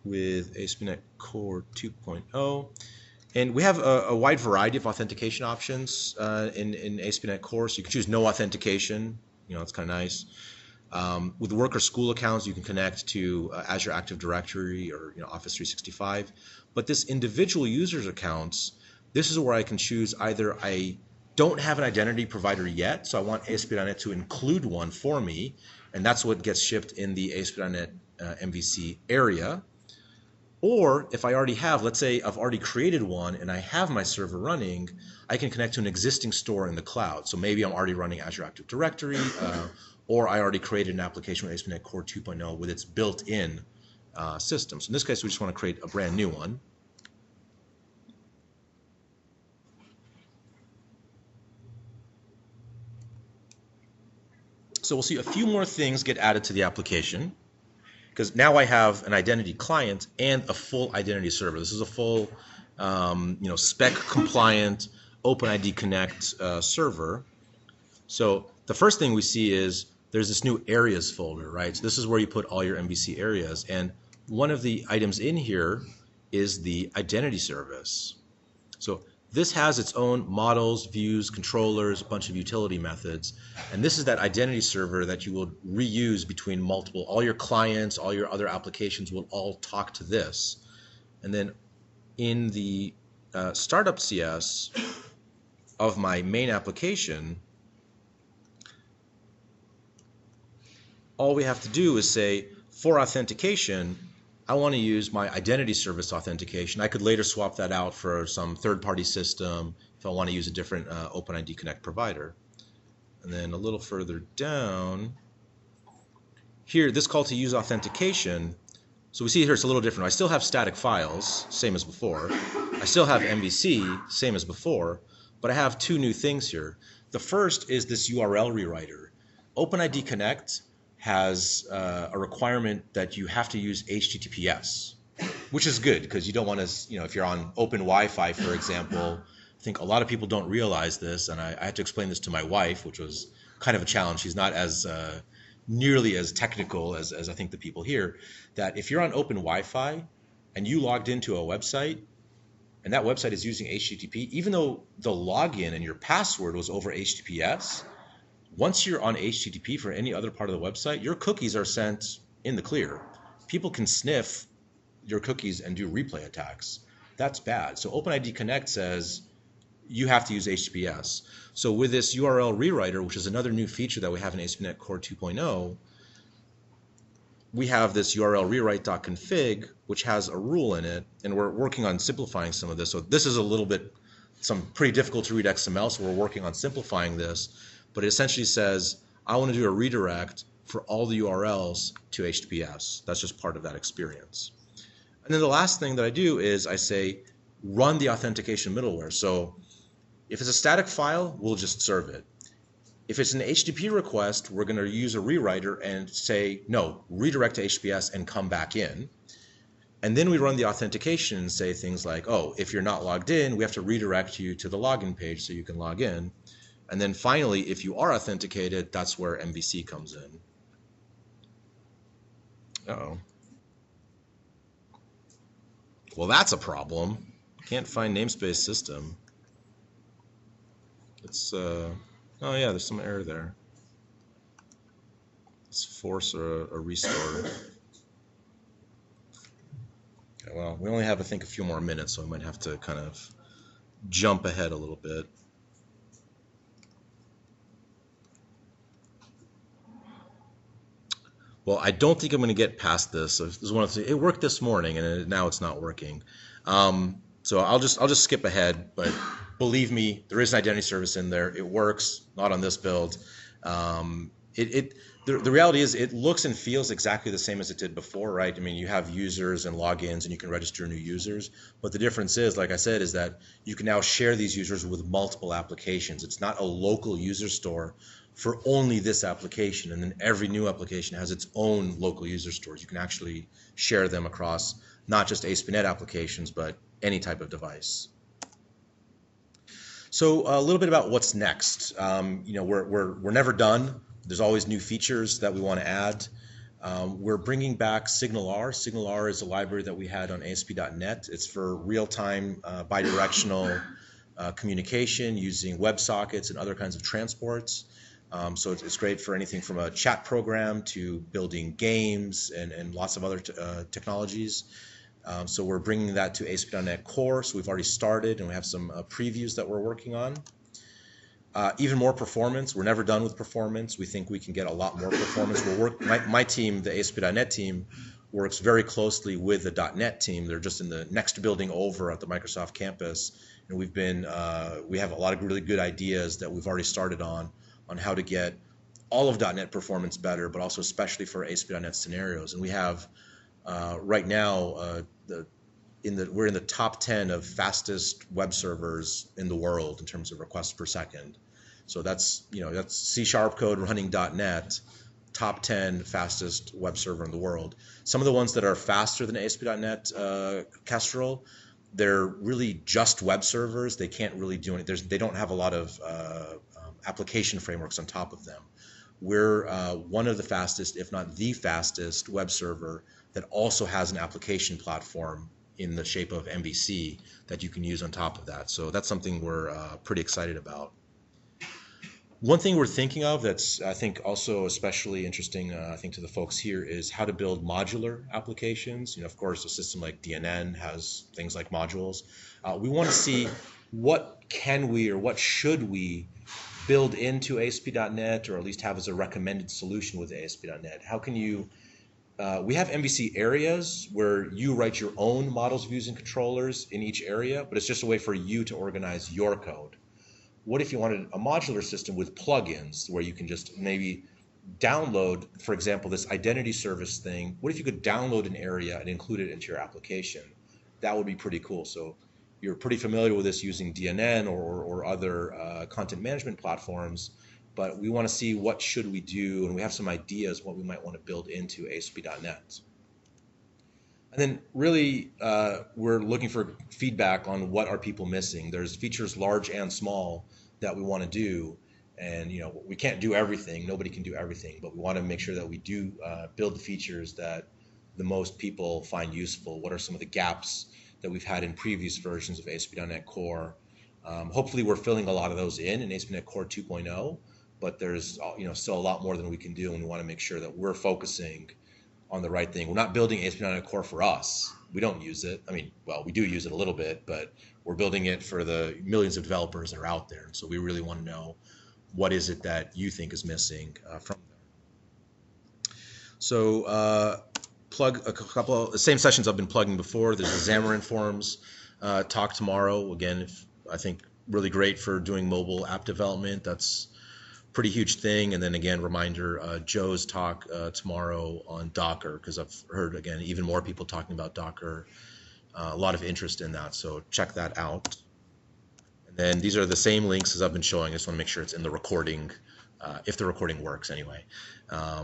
with ASP.NET Core 2.0. And we have a wide variety of authentication options in ASP.NET Core. So you can choose no authentication. You know, it's kind of nice. With work or school accounts, you can connect to Azure Active Directory or Office 365. But this individual users accounts, this is where I can choose either I don't have an identity provider yet, so I want ASP.NET to include one for me, and that's what gets shipped in the ASP.NET MVC area. Or if I already have, let's say I've already created one and I have my server running, I can connect to an existing store in the cloud. So maybe I'm already running Azure Active Directory, or I already created an application with ASP.NET Core 2.0 with its built-in system. So in this case, we just want to create a brand new one. So we'll see a few more things get added to the application, because now I have an identity client and a full identity server. This is a full, spec compliant OpenID Connect server. So the first thing we see is there's this new areas folder, right? So this is where you put all your MVC areas, and one of the items in here is the identity service. So this has its own models, views, controllers, a bunch of utility methods. And this is that identity server that you will reuse between multiple, all your clients, all your other applications will all talk to this. And then in the startup CS of my main application, all we have to do is say, for authentication, I want to use my identity service authentication. I could later swap that out for some third-party system if I want to use a different OpenID Connect provider. And then a little further down, here, this call to use authentication. So we see here it's a little different. I still have static files, same as before. I still have MVC, same as before, but I have two new things here. The first is this URL rewriter. OpenID Connect has a requirement that you have to use HTTPS, which is good because you don't want to, if you're on open Wi-Fi, for example. I think a lot of people don't realize this, and I had to explain this to my wife, which was kind of a challenge. She's not as nearly as technical as I think the people here, that if you're on open Wi-Fi and you logged into a website and that website is using HTTP, even though the login and your password was over HTTPS, once you're on HTTP for any other part of the website, your cookies are sent in the clear. People can sniff your cookies and do replay attacks. That's bad. So OpenID Connect says you have to use HTTPS. So with this URL rewriter, which is another new feature that we have in ASP.NET Core 2.0, we have this URL rewrite.config, which has a rule in it, and we're working on simplifying some of this. So this is a little bit, some pretty difficult to read XML, so we're working on simplifying this. But it essentially says, I want to do a redirect for all the URLs to HTTPS. That's just part of that experience. And then the last thing that I do is I say, run the authentication middleware. So if it's a static file, we'll just serve it. If it's an HTTP request, we're going to use a rewriter and say, no, redirect to HTTPS and come back in. And then we run the authentication and say things like, oh, if you're not logged in, we have to redirect you to the login page so you can log in. And then finally, if you are authenticated, that's where MVC comes in. Uh-oh. Well, that's a problem. Can't find namespace system. It's, oh yeah, there's some error there. Let's force a restore. Okay, well, we only have, I think, a few more minutes, so we might have to kind of jump ahead a little bit. Well, I don't think I'm going to get past this. So this is one of the, it worked this morning, and now it's not working. So I'll just skip ahead. But believe me, there is an identity service in there. It works. Not on this build. The reality is it looks and feels exactly the same as it did before, right? I mean, you have users and logins, and you can register new users. But the difference is, like I said, is that you can now share these users with multiple applications. It's not a local user store for only this application, and then every new application has its own local user stores. You can actually share them across not just ASP.NET applications, but any type of device. So a little bit about what's next. We're never done. There's always new features that we want to add. We're bringing back SignalR. SignalR is a library that we had on ASP.NET. It's for real-time bidirectional communication using WebSockets and other kinds of transports. So it's great for anything from a chat program to building games and lots of other technologies. So we're bringing that to ASP.NET Core. So we've already started, and we have some previews that we're working on. Even more performance. We're never done with performance. We think we can get a lot more performance. My team, the ASP.NET team, works very closely with the .NET team. They're just in the next building over at the Microsoft campus, and we have a lot of really good ideas that we've already started on how to get all of .NET performance better, but also especially for ASP.NET scenarios. And we have right now we're in the top 10 of fastest web servers in the world in terms of requests per second. So that's C# code running .NET, top 10 fastest web server in the world. Some of the ones that are faster than ASP.NET Kestrel, they're really just web servers. They can't really do anything. They don't have a lot of application frameworks on top of them. We're one of the fastest, if not the fastest, web server that also has an application platform in the shape of MVC that you can use on top of that. So that's something we're pretty excited about. One thing we're thinking of that's, I think, also especially interesting, I think, to the folks here is how to build modular applications. Of course, a system like DNN has things like modules. We want to see what can we or what should we build into ASP.NET, or at least have as a recommended solution with ASP.NET. How can you we have MVC areas where you write your own models, views, and controllers in each area, but it's just a way for you to organize your code. What if you wanted a modular system with plugins where you can just maybe download, for example, this identity service thing? What if you could download an area and include it into your application? That would be pretty cool. So you're pretty familiar with this using DNN or other content management platforms, but we want to see what should we do, and we have some ideas what we might want to build into ASP.NET. And then really, we're looking for feedback on what are people missing. There's features large and small that we want to do, and we can't do everything. Nobody can do everything, but we want to make sure that we do build the features that the most people find useful. What are some of the gaps that we've had in previous versions of ASP.NET Core? Hopefully, we're filling a lot of those in ASP.NET Core 2.0, but there's still a lot more than we can do, and we want to make sure that we're focusing on the right thing. We're not building ASP.NET Core for us. We don't use it. I mean, well, we do use it a little bit, but we're building it for the millions of developers that are out there. So we really want to know what is it that you think is missing from there. So plug a couple of the same sessions I've been plugging before. There's the Xamarin Forums talk tomorrow. Again, I think really great for doing mobile app development. That's pretty huge thing. And then again, reminder, Joe's talk tomorrow on Docker, because I've heard, again, even more people talking about Docker, a lot of interest in that. So check that out. And then these are the same links as I've been showing. I just want to make sure it's in the recording, if the recording works anyway.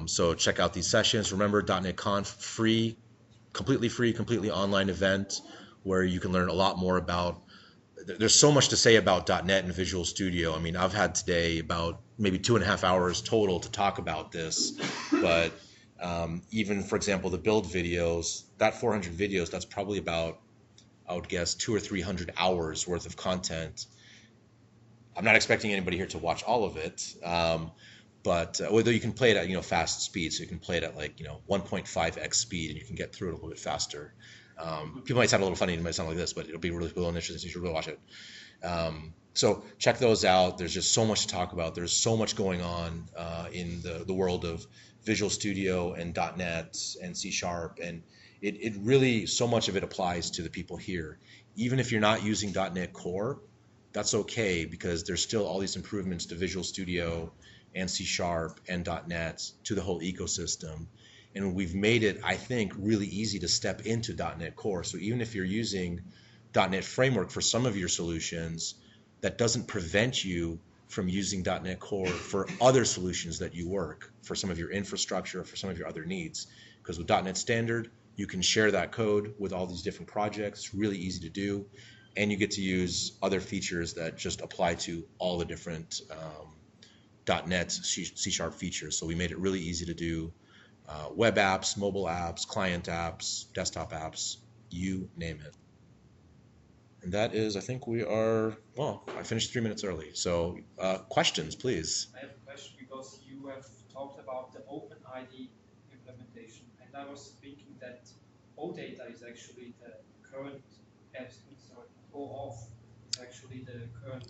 So check out these sessions. Remember, .NET Conf, free, completely online event where you can learn a lot more about. There's so much to say about .NET and Visual Studio. I mean, I've had today about maybe 2.5 hours total to talk about this, but even, for example, the build videos, that 400 videos, that's probably about, I would guess, 200 or 300 hours worth of content. I'm not expecting anybody here to watch all of it, but although you can play it at fast speed, so you can play it at like 1.5x speed, and you can get through it a little bit faster. People might sound a little funny, it might sound like this, but it'll be really cool and interesting, so you should really watch it. So check those out. There's just so much to talk about. There's so much going on in the world of Visual Studio and .NET and C#, and it really, so much of it applies to the people here. Even if you're not using .NET Core, that's okay, because there's still all these improvements to Visual Studio and C# and .NET to the whole ecosystem. And we've made it, I think, really easy to step into .NET Core. So even if you're using .NET Framework for some of your solutions, that doesn't prevent you from using .NET Core for other solutions that you work, for some of your infrastructure, for some of your other needs. Because with .NET Standard, you can share that code with all these different projects. It's really easy to do. And you get to use other features that just apply to all the different .NET C# features. So we made it really easy to do web apps, mobile apps, client apps, desktop apps, you name it. And that is, I think we are, well, I finished 3 minutes early. So questions, please. I have a question because you have talked about the OpenID implementation, and I was thinking that OData is actually the current OAuth is actually the current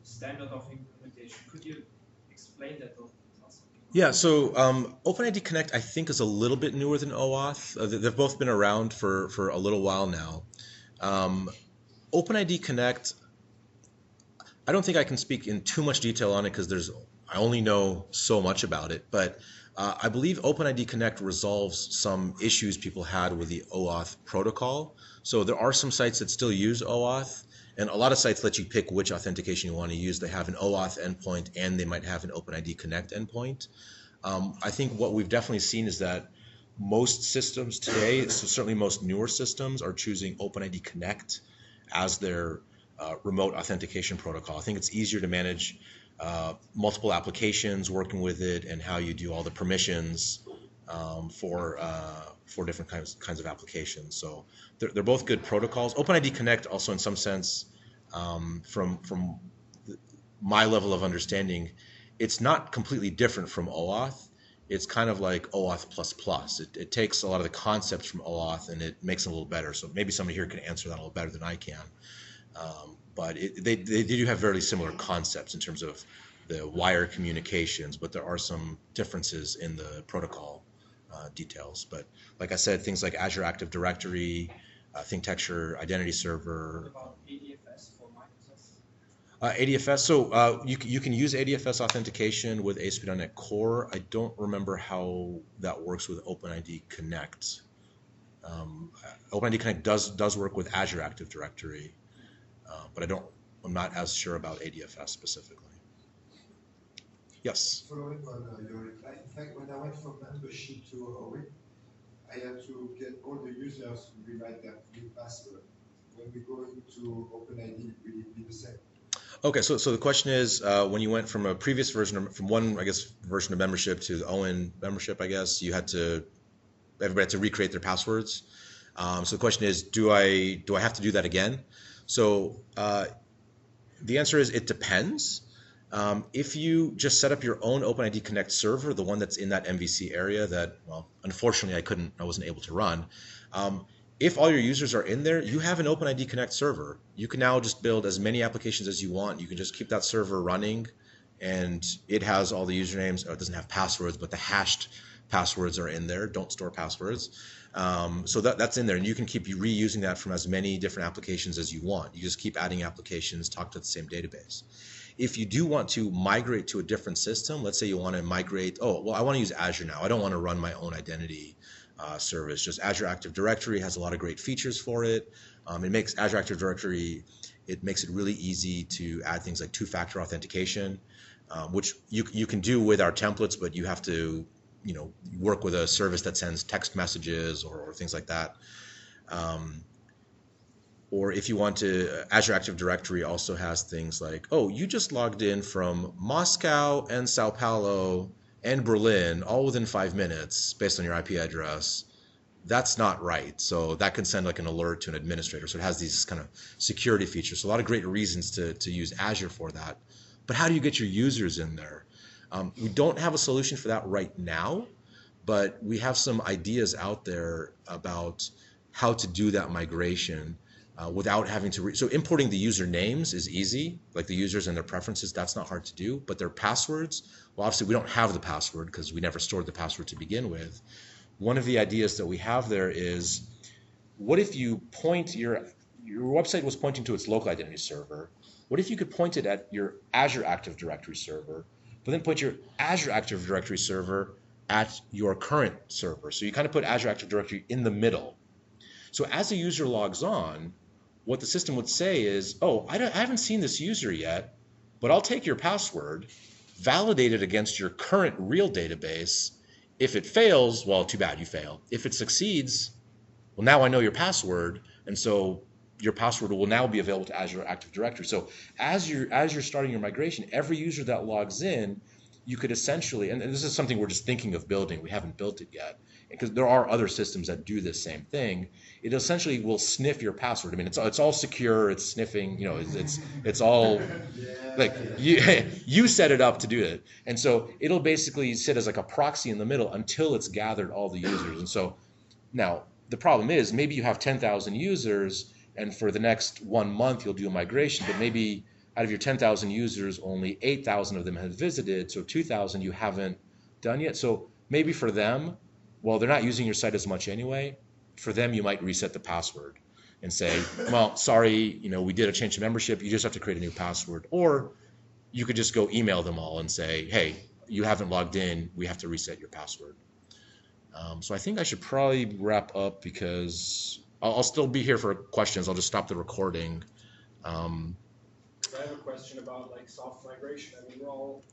standard of implementation. Could you explain that a little bit? Yeah, so OpenID Connect, I think, is a little bit newer than OAuth. They've both been around for a little while now. OpenID Connect, I don't think I can speak in too much detail on it because I only know so much about it, but I believe OpenID Connect resolves some issues people had with the OAuth protocol. So there are some sites that still use OAuth, and a lot of sites let you pick which authentication you want to use. They have an OAuth endpoint and they might have an OpenID Connect endpoint. I think what we've definitely seen is that most systems today, so certainly most newer systems, are choosing OpenID Connect as their remote authentication protocol. I think it's easier to manage multiple applications working with it, and how you do all the permissions for different kinds of applications. So they're both good protocols. OpenID Connect also, in some sense, from my level of understanding, it's not completely different from OAuth. It's kind of like OAuth++. It takes a lot of the concepts from OAuth and it makes it a little better. So maybe somebody here can answer that a little better than I can. But they do have very similar concepts in terms of the wire communications, but there are some differences in the protocol details. But like I said, things like Azure Active Directory, ThinkTexture Identity Server. What about ADFS for Microsoft? ADFS, so you can use ADFS authentication with ASP.NET Core. I don't remember how that works with OpenID Connect. OpenID Connect does work with Azure Active Directory, but I'm not as sure about ADFS specifically. Yes? Following on your reply, in fact, when I went from membership to OWIP, I had to get all the users to rewrite their new password. When we go into OpenID, will it be the same? Okay, so the question is, when you went from a previous version, from one, I guess, version of membership to the OWIN membership, I guess, everybody had to recreate their passwords. So the question is, do I have to do that again? So the answer is, it depends. If you just set up your own OpenID Connect server, the one that's in that MVC area that, well, unfortunately I wasn't able to run. If all your users are in there, you have an OpenID Connect server. You can now just build as many applications as you want. You can just keep that server running, and it has all the usernames. It doesn't have passwords, but the hashed passwords are in there. Don't store passwords. So that's in there, and you can keep reusing that from as many different applications as you want. You just keep adding applications, talk to the same database. If you do want to migrate to a different system, let's say you want to migrate, I want to use Azure now. I don't want to run my own identity service. Just Azure Active Directory has a lot of great features for it. It makes Azure Active Directory, it makes it really easy to add things like two-factor authentication, which you can do with our templates, but you have to work with a service that sends text messages or things like that. Or if you want to, Azure Active Directory also has things like, you just logged in from Moscow and Sao Paulo and Berlin all within 5 minutes based on your IP address. That's not right. So that can send like an alert to an administrator. So it has these kind of security features. So a lot of great reasons to use Azure for that. But how do you get your users in there? We don't have a solution for that right now, but we have some ideas out there about how to do that migration. without having to so importing the user names is easy, like the users and their preferences, that's not hard to do, but their passwords, well, obviously we don't have the password because we never stored the password to begin with. One of the ideas that we have there is, what if you point your website was pointing to its local identity server? What if you could point it at your Azure Active Directory server, but then put your Azure Active Directory server at your current server? So you kind of put Azure Active Directory in the middle. So as a user logs on, what the system would say is, oh, I haven't seen this user yet, but I'll take your password, validate it against your current real database. If it fails, well, too bad, you fail. If it succeeds, well, now I know your password, and so your password will now be available to Azure Active Directory. So as you're starting your migration, every user that logs in, you could essentially, and this is something we're just thinking of building, we haven't built it yet, because there are other systems that do this same thing. It essentially will sniff your password. I mean, it's all secure, it's sniffing, you know, it's all like you set it up to do it. And so it'll basically sit as like a proxy in the middle until it's gathered all the users. And so now the problem is, maybe you have 10,000 users, and for the next 1 month you'll do a migration, but maybe out of your 10,000 users, only 8,000 of them have visited, so 2,000 you haven't done yet. So maybe for them, well, they're not using your site as much anyway. For them, you might reset the password and say, well, sorry, you know, we did a change to membership, you just have to create a new password. Or you could just go email them all and say, hey, you haven't logged in, we have to reset your password. So I think I should probably wrap up, because I'll still be here for questions. I'll just stop the recording. I have a question about like soft migration. I mean, we're all